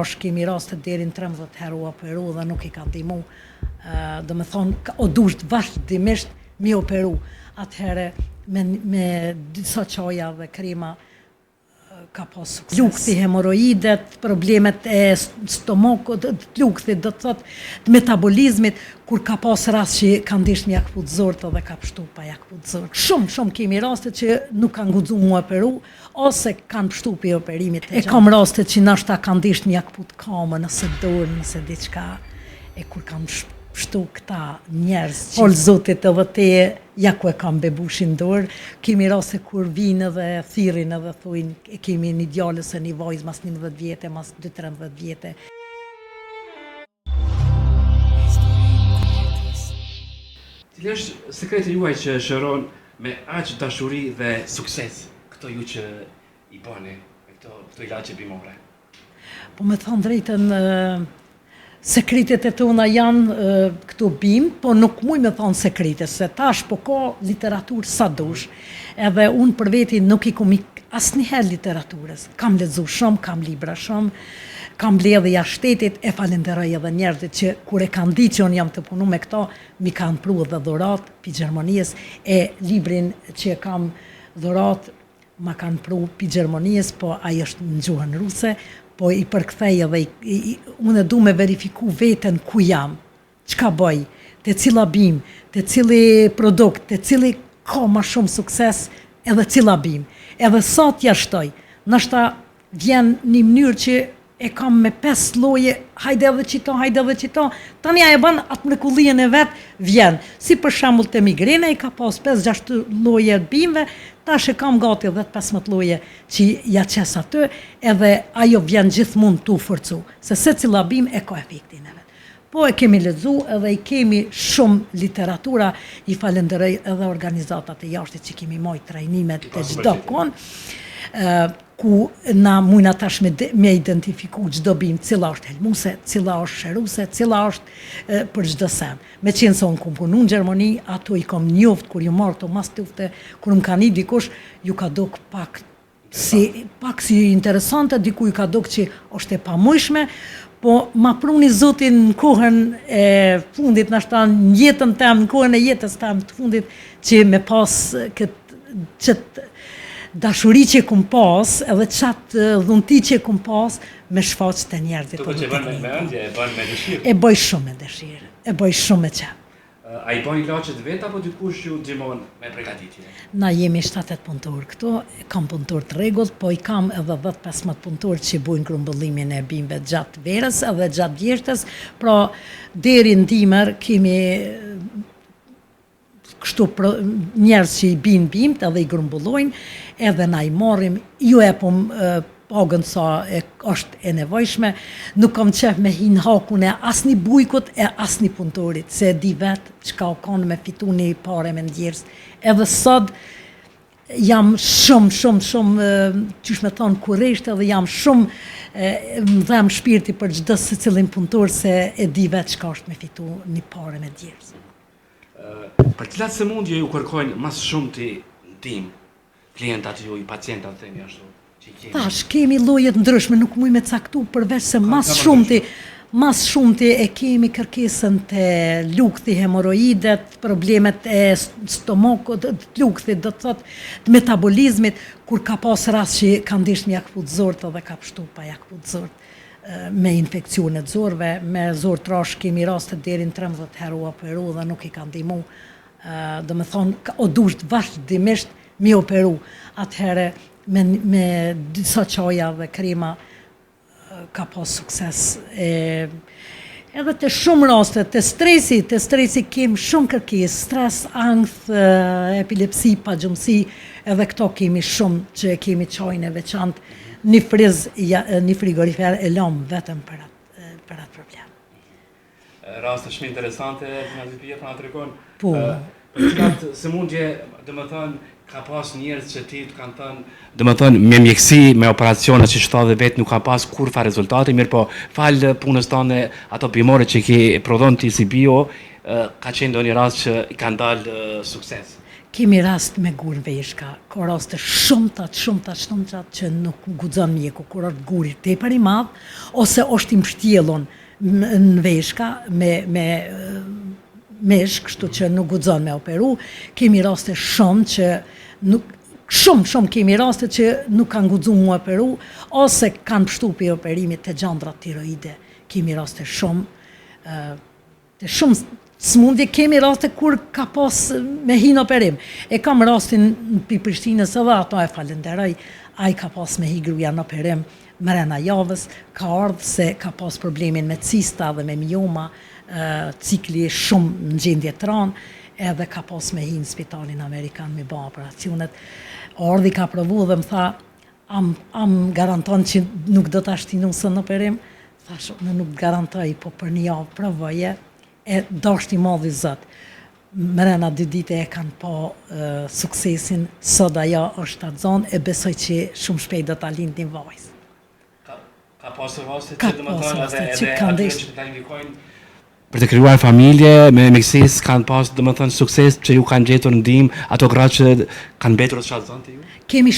Kemi raste deri në 13 herë u operu dhe nuk I ka ndihmu. Do me thonë, o dusht vazhdimisht mi operu. Atëherë me disa qaja dhe krema ka pas sukses. Lukthi, hemoroidet, problemet e stomakut, lukthi, do të thotë, të metabolizmit, kur ka pas rast që ka ndisht mjak putzort dhe ka pështu pa jak putzort. Shumë kemi raste që nuk kanë guxu mu operu, ose kanë pështu për operimit e kam raste që nashta kanë ndisht mjak put kamën, nëse dorë, nëse diçka, e kur kanë pështu këta njerëz që folë zotit edhe te ja ku e kam bebushin dorë, kemi raste kur vinë dhe thirrin edhe thujnë e kemi një djalë ose një vajzë mas 11 vjete, mas 12-13 vjete. Cili është sekreti juaj që shëron me aq dashuri dhe sukses këto ju që I bani me këto ilaçe bimore? Po me thonë drejtën, sekretet e tona janë këto bim, po nuk muj me thonë sekretet, se tash po ka literaturë sa dush, edhe unë për veti nuk I kom asnjëherë literaturës. Kam lexu shumë, kam libra shumë, kam bledhë jashtë shtetit, e falenderoj edhe njerëzit që kur e kanë ditë që unë jam të punu me këto, mi kanë pru edhe dhurat pi Gjermanisë, e librin që kam dhurat ma kanë pru pi Gjermanisë, po ai është në gjuhën ruse, po I përkthej edhe unë du me verifiku veten ku jam, çka bëj, te cila bim, te cili produkt, te cili ka ma shumë sukses, edhe cila bim, edhe sa t'ja shtoj, nashta vjen një mënyrë që e kam me 5 lloje, hajde edhe qito, tani e bën atë mrekullien e vet, vjen. Si për shembull te migrena I ka pas 5-6 lloje bimve, tash e kam gati 10-15 lloje që ja qes aty, edhe ajo vjen gjithmonë tu forcu, se secila bim e ka efektin e vet. Po e kemi lexu edhe I kemi shumë literatura, I falenderoj edhe organizatat e jashtit që kemi marrë trajnimet te çdo kon. Ku na mujna tash me identifiku çdo bim, cila është helmuse, cila është sheruse, cila është për çdo sen. Me qenë se unë kom punu në Gjermani, ato I kom njoft kur ju marrë to mas tufte, kur më kanë I dikush, ju ka dok pak si interesante, diku ju ka dok që është e pamujshme, po ma pruni zotin në kohën e fundit, nashta në jetën tem, në kohën e jetës tem të fundit, që me pas këtë dashuri që kum pas, edhe qatë dhunti që kum pas, me shfaq të njerëzit. Tukë që e bën me ëndje, e bën me dëshirë? E bëj shumë me dëshirë, e bëj shumë me qenë. A I bën ilaçet vetë apo dikush ju ndihmon me përgatitje? Na jemi 7-8 punëtorë këtu, kam punëtorë të rregullt, po I kam edhe 10-15 punëtorë që bujnë grumbullimin e bimëve gjatë verës edhe gjatë vjeshtës, pra deri në dimër kemi kështu njerëz që I bin bimt edhe I grumbullojnë, edhe na I marrim, ju e pom pagën sa është e nevojshme, nuk kam qef me hin hakun e asni bujkut e asni punëtorit, se di vetë çka o kanë me fitu një pare me ndjerës. Edhe sot jam shumë, qysh me thonë kurresht, edhe jam shumë më dhem shpirti për çdo secilin punëtor, se e di vetë çka është me fitu një pare me ndjerës. Për cilat sëmundje ju kërkojnë mas shumë të ndihmë klientat ju, I pacientat themi ashtu? Tash kemi lloje të ndryshme, nuk muj me caktu përveç se mas shumti e kemi kërkesën te lukthi, hemoroidet, problemet e stomakut, lukthi, do të thotë të metabolizmit, kur ka pas rast që ka ndisht mjak putzort dhe ka pështu pa jak putzort. Me infekcione të zorëve, me zorë trash kemi raste deri në 13 herë u operu dhe nuk I ka ndihmu. Do me thonë, o dusht vazhdimisht mi operu. Atëherë me disa qaja dhe krema ka pas sukses. Edhe të shumë raste, të stresi kemi shumë kërkesë, stres, angth, epilepsi, pagjumësi, edhe këto kemi shumë që kemi qajnë e veçantë. Një frigorifer e lam vetëm për atë problem. Raste shumë interesante, nga zipje për nga të rekon. Po. Për cilat sëmundje, dhe më thënë, ka pas njerëz që ti të kanë thënë, dhe më thënë, me mjekësi, me operacione që shta dhe vetë nuk ka pas kur fa rezultate, mirë po falë punës tane ato bimore që ki prodhon ti si bio, ka qenë do një rast që I kanë dalë sukses. Kemi rast me gur veshka, ka raste shumëtat që nuk guxon mjeku, kur është guri tepër i madh, ose është i mbështjellun në veshka me meshk, kështu që nuk guxon me operu. Kemi raste shumë që nuk shumë kemi raste që nuk kanë guxuar mu operu, ose kanë pështu për operimit të gjandrat tiroide. Kemi raste shumë smundje, kemi raste kur ka pas me hin operim. E kam rastin në Prishtinës edhe ato e falenderoj, ai ka pas me hi gruja në operim mrena javës, ka ardhë se ka pas problemin me cista dhe me mioma, cikli shumë në gjendje të ranë, edhe ka pas me hi në spitalin Amerikan me ba operacionet. Ardhi ka provu dhe më tha, am garanton që nuk do të ashtinu së në operim? Thash, në nuk garantoj, po për një javë provoje, e dashti madhi zot. Mrena 2 dite e kanë pa suksesin, sot ajo është atë zonë, e besoj që shumë shpejt do ta lind një vajzë. Ka pasur raste Ka që domethënë pasur raste edhe që kanë atyre desh- që planifikojnë për të krijuar familje me mjekësisë kanë pas domethënë sukses që ju kanë gjetur ndihmë ato gratë që kanë mbetur të shallëzon të ju. Kemi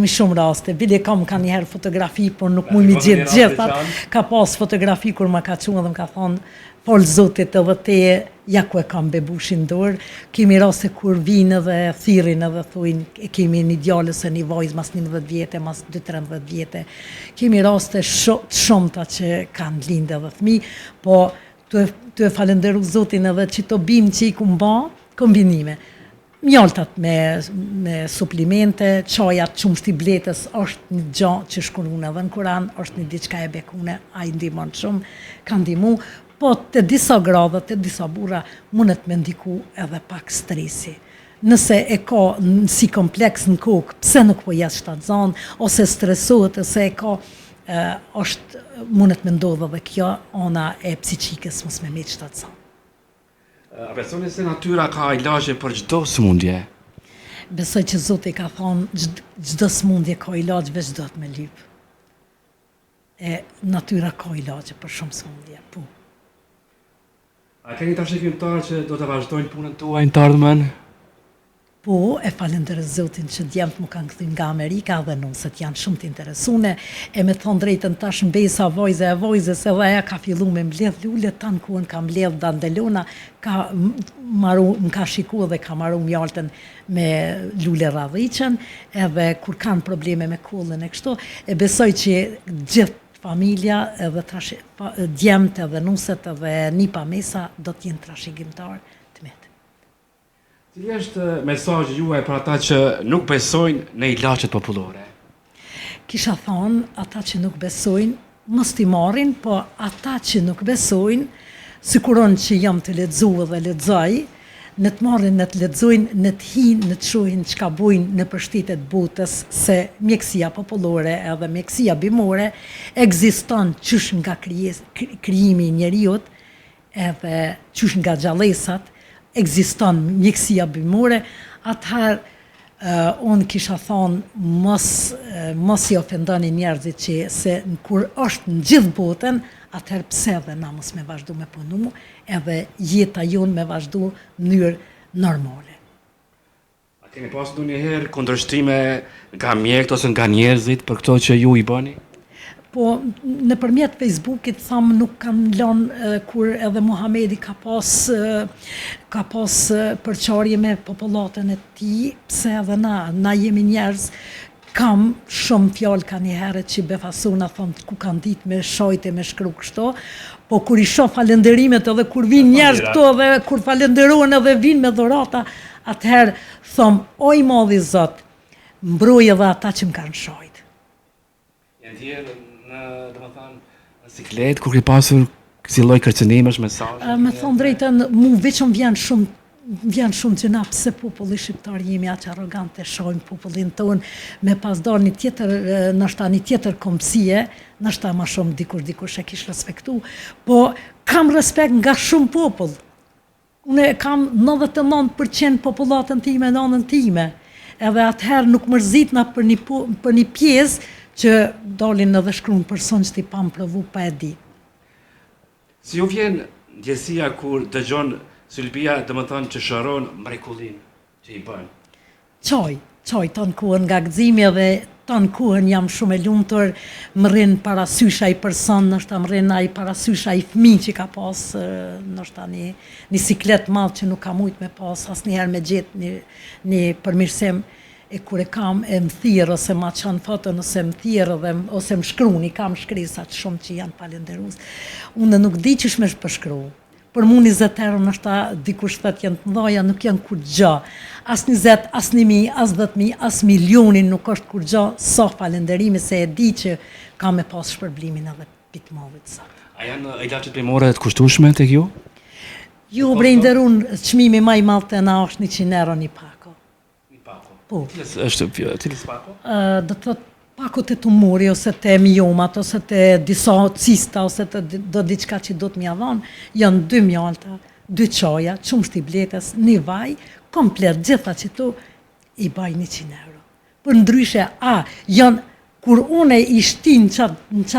shumë raste. Vide kam ka njëherë fotografi, por nuk mund mi po, gjithë një raste gjithat. qanë. Ka pas fotografi kur ma ka qunë dhe më ka thonë, fol zotit edhe teje, ja ku e kam bebushin dorë. Kemi raste kur vinë dhe thirin edhe thujnë, e kemi një djallës e një vajzë mas 11 vjetë, mas 2-13 vjetë. Kemi raste shumëta që kanë lindë edhe thmi, po të e falenderu zotin edhe që të bimë që i kumë ba, kombinime. Mjaltat me suplimente, qajat qumshti bletës është një gjë që shkruan edhe në Kur'an, është një diçka e bekune, ai ndihmon shumë, ka ndihmu, po të disa gradha, të disa burra mundet me ndiku edhe pak stresi. Nëse e ka si kompleks në kokë, pse nuk po jes shtatzan, ose stresohet, ose e ka mundet me ndodhë edhe kjo ona e psiqikës mos me metë shtatzan. A besoni se natyra ka ilazhe për çdo sëmundje? Besoj që Zoti ka thonë çdo smundje ka ilaç veç do të me lyp. E natyra ka ilaçe për shumë smundje, po. A keni tash shikimtar që do të vazhdojnë punën tuaj në të ardhmen? Po, e falenderoj Zotin që djemt më kanë kthyer nga Amerika dhe nusët janë shumë të interesune. E me thonë drejtën tash mbesa vojzës edhe aja ka fillu me mbledh lule, tanë kuën ka mbledh dandelona, më ka shiku dhe ka maru mjaltën me lule radhiqen, edhe kur kanë probleme me kollën e kështu, e besoj që gjithë familja edhe djemt edhe nusët edhe nipa mesa do t'jenë trashëgimtar të metë. Cili është mesazhi juaj për ata që nuk besojnë në ilaçet popullore? Kisha thonë, ata që nuk besojnë, mos t'i marrin, po ata që nuk besojnë, siguron që jam të lexu dhe lexoj, në të marrin, në të lexojnë, në të hinë, në të shohin çka bojnë në shtetet botës, se mjekësia popullore edhe mjekësia bimore ekziston qysh nga krijimi i njeriut, edhe qysh nga gjallësat, ekziston mjekësia bimore, atëherë unë kisha thonë mos i ofendoni njerëzit që se kur është në gjithë botën, atëherë pse edhe na mos me vazhdu me punu, edhe jeta jonë me vazhdu në mënyrë normale. A keni pas ndonjëherë kundërshtime nga mjekët ose nga njerëzit për këto që ju i bëni? Po, nëpërmjet Facebookit thamë nuk kanë lënë kur edhe Muhamedi ka pas përqarje me popullatën e tij, pse edhe na jemi njerëz, kam shumë fjalë ka një herë që befasona thonë ku kanë ditë me shojtë me shkru kështu, po kur i shoh falenderimet edhe kur vinë njerëz këto dhe kur falenderohen edhe vinë me dhurata, atëherë thom, o i madhi Zot, mbroj edhe ata që më kanë shojtë. Janë tjerë në siklet, kur ke pasur kësi lloj kërcënimesh, mesazhe? Me thonë drejtën, mu veçëm vjen shumë gjëna pse populli shqiptar jemi aq arrogant të shohim popullin tonë me pas dar një tjetër kombësie, ndoshta më shumë dikush e kish respektu, po kam respekt nga shumë popull. Unë kam 99% popullatën time, nënën time, edhe atëherë nuk mërzitna për një pjesë që dalin edhe shkruan person që ti pam provu pa e di. Si ju vjen ndjesia kur dëgjon Sylbia, domethënë që shëron mrekullin, Që i bën. Qoj, tonë kuën nga gëzimi dhe tonë kuën jam shumë e lumtur, më rrin parasysh ai person, nështë më rrin ai parasysh ai fëmijë që ka pas, nështë një siklet madh që nuk ka mujt me pas, asnjëherë me gjetë një përmirësim, e kur e kam e më thirë, ose ma qanë foton, ose më thirë, ose më shkruni, kam shkrisat shumë që janë falenderus. Unë nuk di që shme shpërshkru. Për mu 20 euro nështë dikush thët janë të mdoja, nuk janë kur gjë. As 20, as 1.000, as 10.000, as milionin nuk është kur gjë, so falenderimi se e di që ka me pas shpërblimin edhe pitmovit sa. A janë ilaçet primore të kushtueshme tek ju? Ju brejnderun, çmimi më i madh të na është 100 euro një pako. Një pako. Po. Cilës pako? Do të thotë pako të tumori, ose të miomat, ose të disa cista, ose të do diçka që do të mja dhonë, janë 2 mjalta, 2 çoja, qumë shtibletës, një vaj, komplet, gjitha që tu, i baj 100 euro. Për ndryshe, janë, kur une i shtin në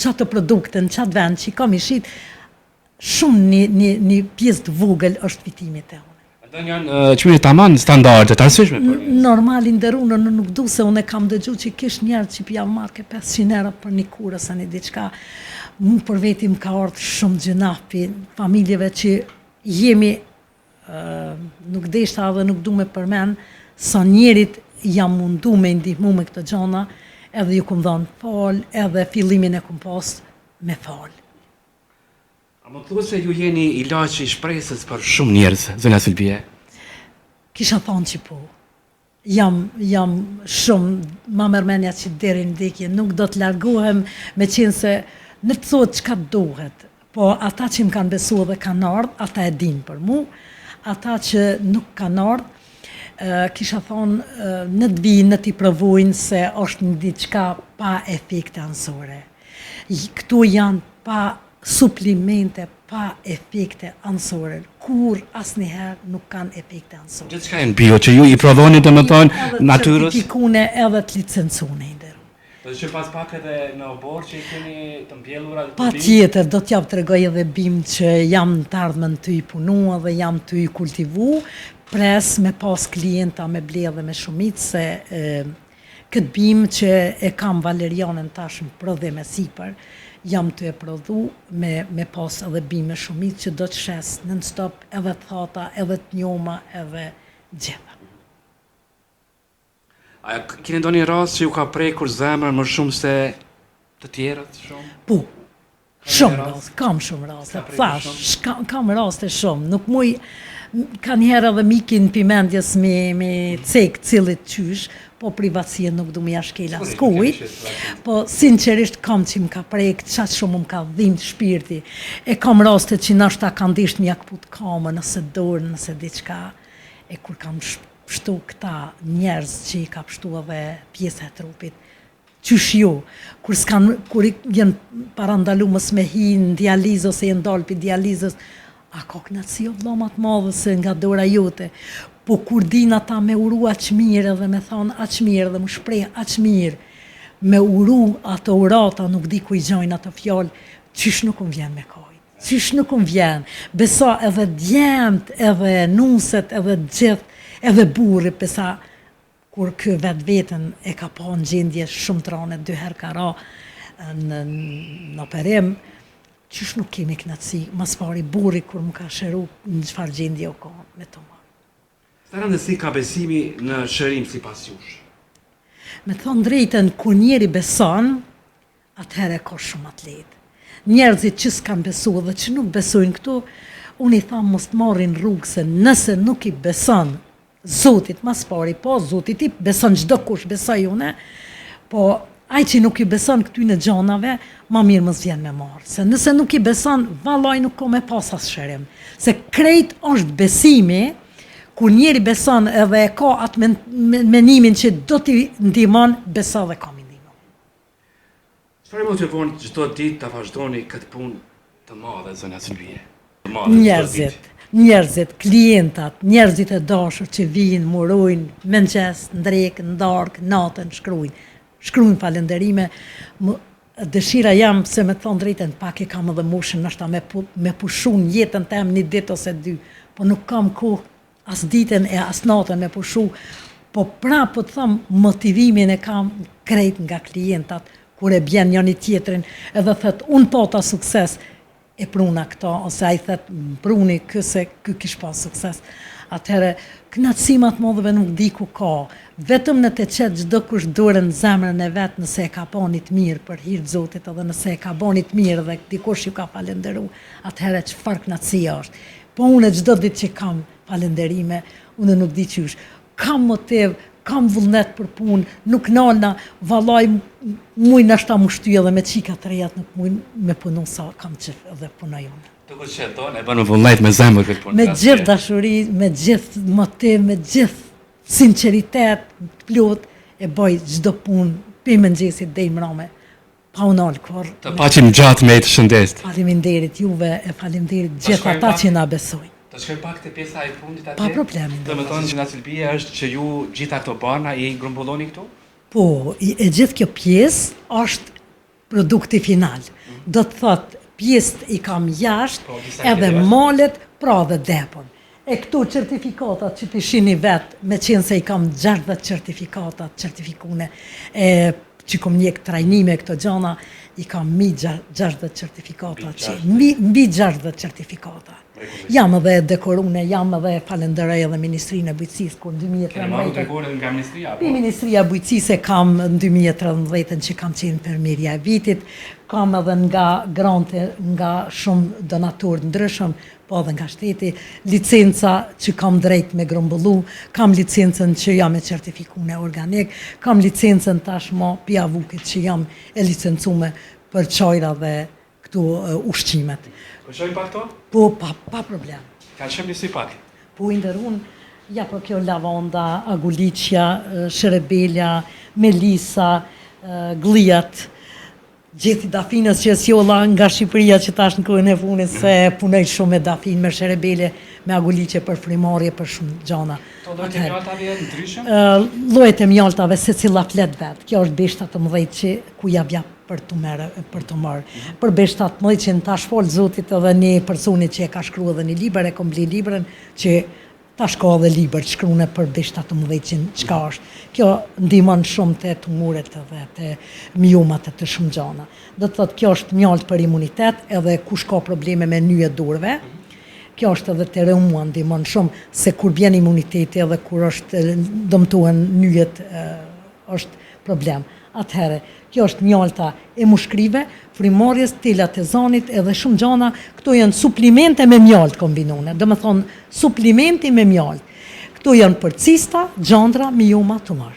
qatë produkte, në qatë vend që i kam i shit, shumë një pjesë të vogël është fitimit e unë. Ato janë çmime tamam standarde, të arsyeshme për një. Normal nderunë, nuk du se unë kam dëgju që kish njerë që pja marrë ke 500 euro për një kurë, ose një diçka. Mu për vetim ka ardhë shumë gjënapi, familjeve që jemi, nuk deshta dhe nuk du me përmen, sa njerit jam mundu me ndihmu me këtë gjona, edhe ju këmë dhonë fal, edhe fillimin e këmë pas me fal. A më thua se ju jeni ilaç i shpresës për shumë njerëz, zona Sylvie? Kisha thonë që po. Jam shumë, ma mërmenja që deri në vdekje, nuk do të largohem me qenë se në të thotë çka duhet, po ata që më kanë besu dhe kanë ardhë, ata e dinë për mu, ata që nuk kanë ardhë, kisha thonë në të vinë, në t'i provojnë se është një diçka pa efekte anësore. Këtu janë pa suplimente, pa efekte anësore, kur asnjëherë nuk kanë efekte anësore. Gjithçka janë bio, që ju i prodhoni domethënë natyrës. Certifikune edhe të licencune i nderu. Do të pas pak edhe në obor që i keni të mbjellura? Pa tjetër, do t'jap të regoj edhe bim që jam të ardhmen të i punua dhe jam të i kultivu, pres me pas klienta me ble dhe me shumit, se këtë bim që e kam Valerianën tash në prodhim e sipër, jam të e prodhu me pas edhe bime shumit që do të shes në stop edhe të thata, edhe të njoma, edhe gjitha. A keni ndonjë rast që ju ka prekur zemrën më shumë se të tjerët shumë? Po, shumë rast, kam shumë raste, thash, kam raste shumë, nuk muj, ka njëherë edhe mikin pimendjes me cek cilit qysh, po privatësia nuk du me jashkela skujt, po sinqerisht kam që më ka prejkë, qatë shumë më ka dhimë të shpirti, e kam raste që nashta kanë disht një akput kamën, nëse dorë, nëse diçka, e kur kam pështu këta njerëz që i ka pështu edhe pjesë e trupit, qysh ju, kur jenë parandalu mës me hi në dializë, ose jenë dalë për dializës, a ka knatësi o vlomat madhës nga dora jote, po kur din ata me uru aq mirë edhe me thonë aq mirë dhe më shpreh aq mirë, me uru ato urata, nuk di ku i gjojnë ato fjallë, qysh nuk unë vjen me kaj, qysh nuk unë vjen, besa edhe djemt, edhe nuset, edhe gjithë, edhe burri, besa kur kë vetë vetën e ka pa në gjendje shumë të rane, 2 herë ka ra në operim, qysh nuk kemi knatësi, mas pari burri kur më ka shëru në çfarë gjendje o ka me të ma. Sa rëndësi ka besimi në shërim si pas jush? Me thonë drejten, kur njeri beson, atëhere ka shumë atlet. Njerëzit që s'kan besu dhe që nuk besojnë këtu, unë i thamë mos të marrin rrugë se nëse nuk i beson Zotit, mas pari, po Zotit i beson çdo kush, besoj une, po ai që nuk i beson këty në gjonave, ma mirë mos vjen me marë. Se nëse nuk i beson, vallaj nuk ka me pas as shërim. Se krejt është besimi, kur njeri beson edhe ka atë menimin që do t'i ndihmon, beso dhe kam i ndihmon. Çfarë motivon çdo ditë ta vazhdoni këtë punë të madhe, zonja Sylvie? Njerëzit, klientat, njerëzit e dashur që vinë, murojnë, mëngjes, ndrekë, ndarkë, natën, shkruajnë falenderime. Dëshira jam, se me thonë drejten, pak e kam edhe moshën, nështë me pushun jetën tem një ditë ose 2, po nuk kam kohë as ditën e as natën me pushu, po pra po të thëmë motivimin e kam krejt nga klientat, kur e bjen njëri tjetrin edhe thët unë pata sukses e pruna këto, ose a i thët pruni këse kë kish pa sukses. Atëherë, knatësimat modhëve nuk di ku ka, vetëm në të qetë gjdo kush dorën në zemrën e vetë nëse e ka bonit mirë për hirë të Zotit edhe nëse e ka bonit mirë dhe dikush ju ka falenderu, atëherë çfarë knatësia është. Po unë gjdo ditë që kam falenderime, unë nuk di qysh, kam motiv, kam vullnet për punë, nuk nalna, vallaj muj nashta më shty edhe me qika të rejat nuk muj me punu sa kam qef edhe punoj unë. Të këtë që e tonë, e bënë vullnet me zemër këtë punë. Me gjithë dashuri, me gjithë motiv, me gjithë sinceritet, plot, e bëj gjdo punë, për mëngjesit dhe i mrame, pa unë alkor. Të paqim gjatë me të shëndest. Faleminderit juve e faleminderit gjithë ata që na besojnë. Të shkoj pak të pjesa e fundit atje. Pa problemin. Dhe më thonë që nga Silbia është që ju gjitha këto bana i grumbulloni këtu? Po, e gjithë kjo pjesë është produkti final. Do të thotë, pjesët i kam jashtë, edhe malet, pra dhe depon. E këtu certifikatat që të shini vetë, me qenë se i kam 60 certifikatat certifikune, që kom njek trajnime këto gjana, i kam mbi 60 certifikata, mbi 60 certifikata. Jam edhe dekorune, jam edhe falenderoj edhe Ministrinë e Bujqësisë, kur në 2013... Kene marrë dekorën nga Ministria? Pi Ministria e Bujqësisë kam në 2013 që kam qenë infermieria e vitit, kam edhe nga grante nga shumë donatorë ndryshëm, po edhe nga shteti, licenca që kam drejt me grumbullu, kam licencën që jam e certifikune organik, kam licencën tashmo pi avukit që jam e licencume për qojra dhe këtu ushqimet. Po shojnë pak to? Po, pa problem. Ka shëmë njësi pak? Po i ndërun, ja po kjo lavanda, aguliqja, shërebelja, melisa, glijat, gjithi dafinës që sjolla nga Shqipëria që tash në kohën e funit se punoj shumë me dafin, me shërebele, me aguliqe për frimarje, për shumë gjana. To llojet e mjaltave janë ndryshëm? Llojet e mjaltave se cilla flet vet. Kjo është besh 17 që ku ja bja për të marrë. Për besh 17 që në tash folë Zotit edhe një personi që e ka shkru edhe një liber, e kom bli libren që tash ka edhe liber që shkrune për besh 17 që qka është. Kjo ndihmon shumë të tumuret edhe të mjumat e të shumë gjana. Do të thotë kjo është mjalt për imunitet edhe kush ka probleme me nyje durve. Kjo është edhe të reumua ndihmon shumë se kur bjen imuniteti edhe kur është dëmtuan nyjet është problem. Atëherë, kjo është mjalta e mushkrive, frimarjes, telatezanit edhe shumë gjana, këto janë suplimente me mjalt kombinune, dhe me thonë suplimenti me mjalt. Këto janë për cista, gjandra, mioma, tumor.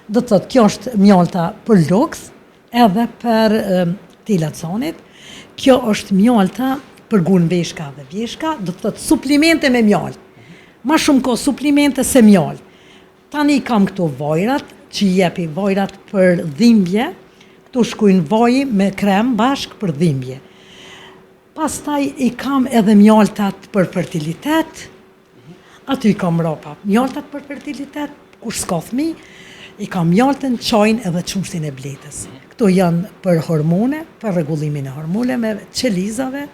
Do të thotë, kjo është mjalta për luks edhe për telatezanit, kjo është mjalta për gun veshka dhe vjeshka, do të thotë suplimente me mjalt. Ma shumë ko suplimente se mjalt. Tani kam këto vajrat, që jepi vajrat për dhimbje, këtu shkujnë vaj me krem bashk për dhimbje. Pastaj i kam edhe mjaltat për fertilitet, aty i kam ropa. Mjaltat për fertilitet, kush s'ka fëmijë, i kam mjaltën, çajin edhe çumshtin e bletës. Këto janë për hormone, për rregullimin e hormoneve, qelizave,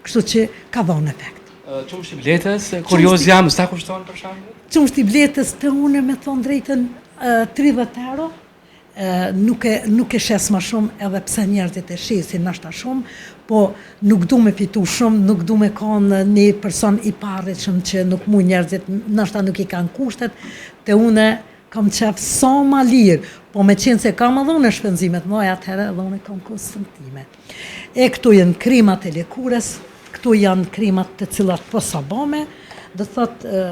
kështu që ka dhënë efekt. Çumshti i bletës, kurioz jam, sa kushton për shembull? Çumshti i bletës të unë me thon drejtën 30 euro, nuk e shes ma shumë edhe pse njerëzit e shesin nashta shumë, po nuk du me fitu shumë, nuk du me kanë një person i parritshëm që nuk mu njerëzit, nashta nuk i kanë kushtet, të une kam qef sa ma lirë, po me qenë se kam edhe une shpenzimet mëdha, atëherë edhe une kam kostën time. E këtu janë krimat e lëkurës, këtu janë krimat të cilat po sabame, dhe thotë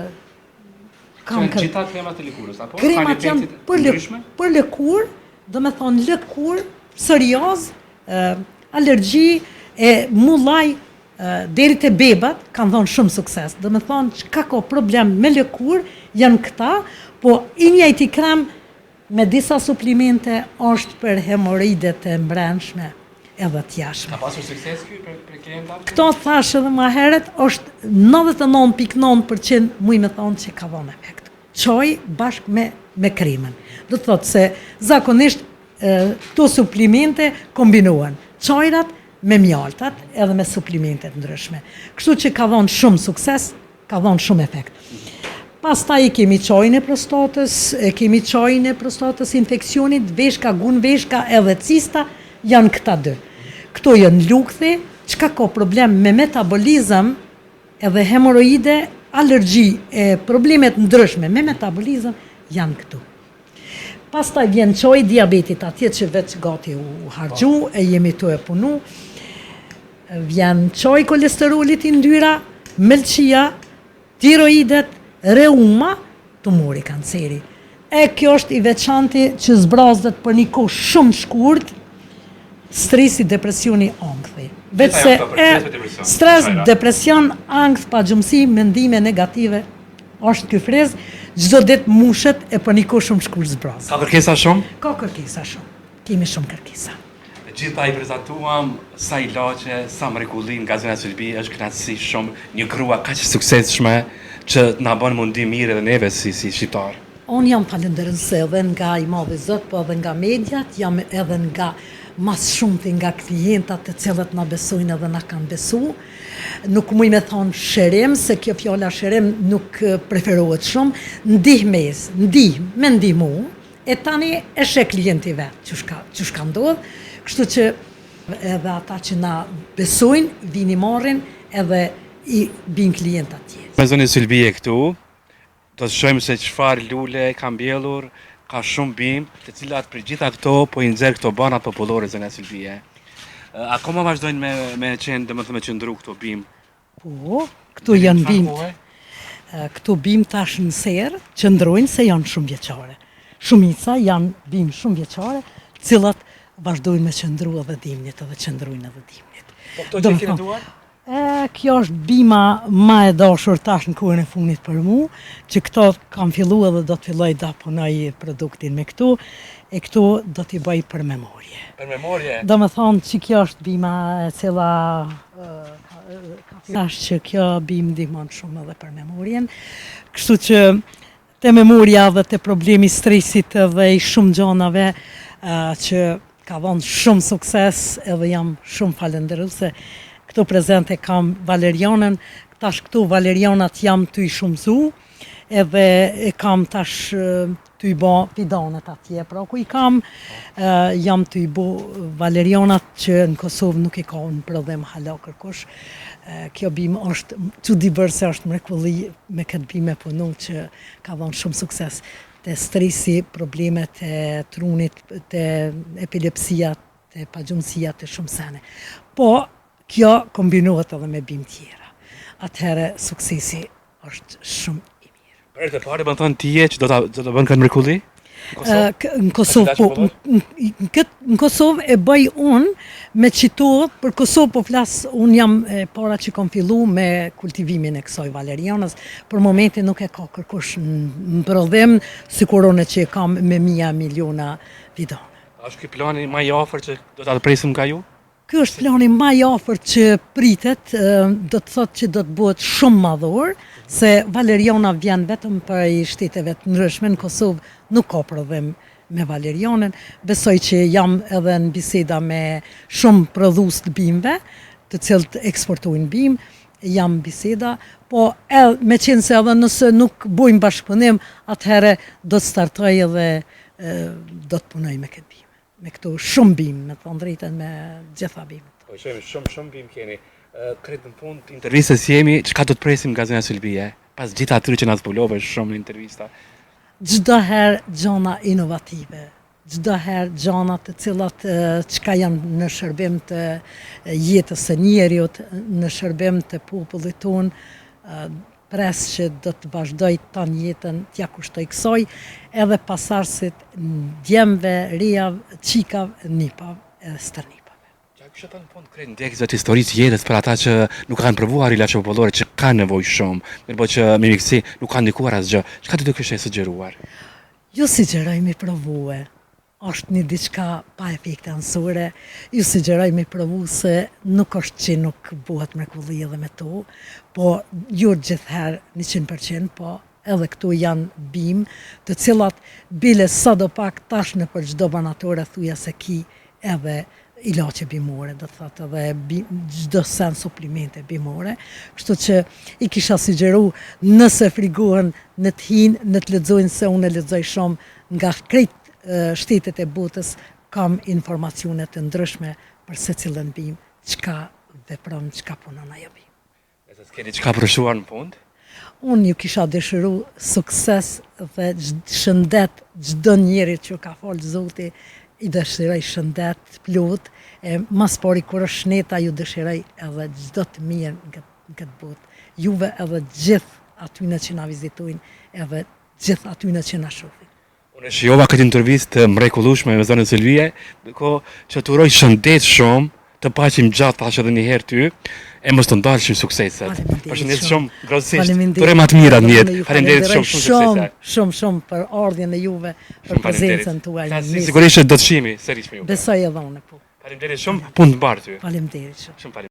Gjitha kremat e lëkurës, apo? Kremat janë për lëkur, do me thonë lëkur, psoriaz, alergji, e mullaj, deri të bebat, kanë thonë shumë sukses. Do me thonë që ka problem me lëkur, janë këta, po i njëjti krem me disa suplimente është për hemoridet e mbrenshme edhe t'jashme. Ka pasur sukses kjo për klientat? Këto thashë edhe ma heret, është 99.9% muj me thonë që ka dhënë efekt. Qoj bashkë me kremen. Do të thotë se zakonisht to suplimente kombinohen. Qojrat me mjaltat edhe me suplimentet ndryshme. Kështu që ka dhënë shumë sukses, ka dhënë shumë efekt. Pastaj kemi çojin e prostatës, infeksionit, veshka, gunveshka edhe cista, janë këta dy. Këto janë lukthi, çka ka problem me metabolizëm edhe hemoroide, alergji e problemet ndryshme me metabolizëm janë këtu. Pastaj vjen çoj diabetit atje që veç gati u hargju e jemi tu e punu. Vjen çoj kolesterolit i ndyra, melçia, tiroidet, reuma, tumori kanceri. E kjo është i veçanti që zbrazdet për një kohë shumë shkurt, stresi, depresioni, ankthi. Vetëse stres, depresion, ankth, pagjumësi, mendime negative, është ky frez, çdo ditë mushet e për një kohë shumë shkurt zbrazdet. Ka kërkesa shumë? Ka kërkesa shumë. Kemi shumë kërkesa. Gjitha i prezantuam sa ilaçe, sa mrekulli nga Zona Sulbi, është kënaqësi shumë, një grua kaq suksesshme që na bën mundi mirë edhe neve si shqiptar. Unë jam falënderëse edhe nga i madhi Zot, po edhe nga mediat, jam edhe nga mas shumëti nga klientat të cilët na besojnë edhe na kanë besu. Nuk muj me thonë shërim, se kjo fjala shërim nuk preferohet shumë, me ndihmu, e tani e sheh klienti vet që shka ndodh, kështu që edhe ata që na besojnë, vini marrin edhe i bin klientat tjerë. Me Zonën Sulbi e këtu, do të shohim se çfarë lule ka mbjellur, ka shumë bimë, të cilat për gjitha këto po i nxjerr këto banat popullore Zona Sulbi. Akoma vazhdojnë me qenë, domethënë me qëndru këto bimë. Po, këtu janë bimë. Këto bimë tash në serë qëndrojnë se janë shumë vjeçare. Shumica janë bimë shumë vjeçare, cilat vazhdojnë me qëndru edhe dimnit, edhe qëndrojnë edhe dimnit. Po këto që i finantuar? Kjo është bima ma e dashur tash në kohën e fundit për mu, që këto kam fillu edhe do të filloj da punoj produktin me këtu, e këtu do t'i bëj për memorje. Për memorje? Do me thonë që kjo është bima e cila tash që kjo bim ndihmon shumë edhe për memorjen, kështu që te memoria dhe te problemi stresit edhe i shumë gjanave që ka dhënë shumë sukses edhe jam shumë falënderuese. Këtu prezente kam Valerianën, tash këtu Valerianat jam të i shumësu, edhe e kam tash të i bo fidanet atje, pra ku i kam, jam të i bo Valerianat që në Kosovë nuk i ka në prodhem hala kërkush. Kjo bim është, që di bërë se është mrekulli me këtë bim e punu që ka dhënë shumë sukses. Te stresi, problemet e trunit, te epilepsia, te pagjumësia, te shumë sene. Po, kjo kombinohet edhe me bimë tjera. Atëherë, suksesi është shumë i mirë. Për të pare, më thonë tije që do të bënë këtë mrekulli? Në Kosovë, po. Në Kosovë e bëj unë me qito, për Kosovë po flasë, unë jam para që kom fillu me kultivimin e kësoj Valerianës, për momentin nuk e ka kërkush në prodhem, si korone që e kam me 1.000 miliona bidone. A është ky plani më i afër që do ta presim nga ju? Ky është plani më i afërt që pritet, do të thotë që do të bëhet shumë madhor, se Valeriana vjen vetëm për i shteteve të ndryshme, në Kosovë nuk ka prodhem me Valerianën. Besoj që jam edhe në biseda me shumë prodhues të bimëve, të cilët eksportojnë bimë, jam biseda, po me qenë se edhe nëse nuk bojmë bashkëpunim, atëherë do të startoj edhe do të punoj me këtë bimë. Me këto shumë bimë, me të drejtën me gjitha bimët. Po shumë bimë keni. Kretë në fund të intervistës jemi, çka do të presim nga Zona Sulbi, pas gjitha atyre që na zbulove shumë në intervista? Çdo herë gjana inovative, çdo herë gjana të cilat çka janë në shërbim të jetës së njeriut, në shërbim të popullit tonë, pres që do të vazhdoj tanë jetën t'ja kushtoj kësoj, edhe pasarësit djemve, rijav, qikav, nipav, edhe stërnipave. Ja kështë ta në fund kretë ndjekës të historisë jetës për ata që nuk kanë provuar ilaçe popullore, që kanë nevojë shumë, mirëpo që me mjekësi nuk kanë ndikuar asgjë. Çka ti do kishte sugjeruar? Jo sugjeroj me provue. Është një diçka pa efekte anësore, ju sugjeroj me provu se nuk është që nuk buhet mrekulli edhe me to, po jo gjithherë 100%, po edhe këtu janë bimë, të cilat bile sa do pak tash në për çdo banatore thuja se ki edhe ilaçe bimore, do thotë edhe çdo sen suplimente bimore, kështu që i kisha sugjeru nëse friguhen në të hinë, në të lexojnë, se unë e lexoj shumë nga krejt shtetet e botës, kam informacione të ndryshme për secilën bim, çka vepron, çka punon ajo bim. E të keni çka përshruar në fund? Unë ju kisha dëshiru sukses dhe shëndet çdo njeri që ka folë Zoti, i dëshiroj shëndet plot, e mas pari kur është shneta ju dëshiroj edhe çdo të mirë në këtë botë. Juve edhe gjithë atyne që na vizitojnë, edhe gjithë atyne që na shohin. Unë shijova këtë intervistë mrekullueshme me zonën Silvie, ko që të uroj shëndet shumë, të paqim gjatë, thash edhe një herë ty, e mos të ndalëshim sukseset. Përshëndet shumë grozisht. Të uroj më të mirat në jetë. Faleminderit shumë suksese. Shumë për ardhjen e juve, për prezencën tuaj. Sigurisht do të shihemi sërish me ju. Besoj edhe unë po. Faleminderit shumë, punë të mbarë ty. Faleminderit shumë.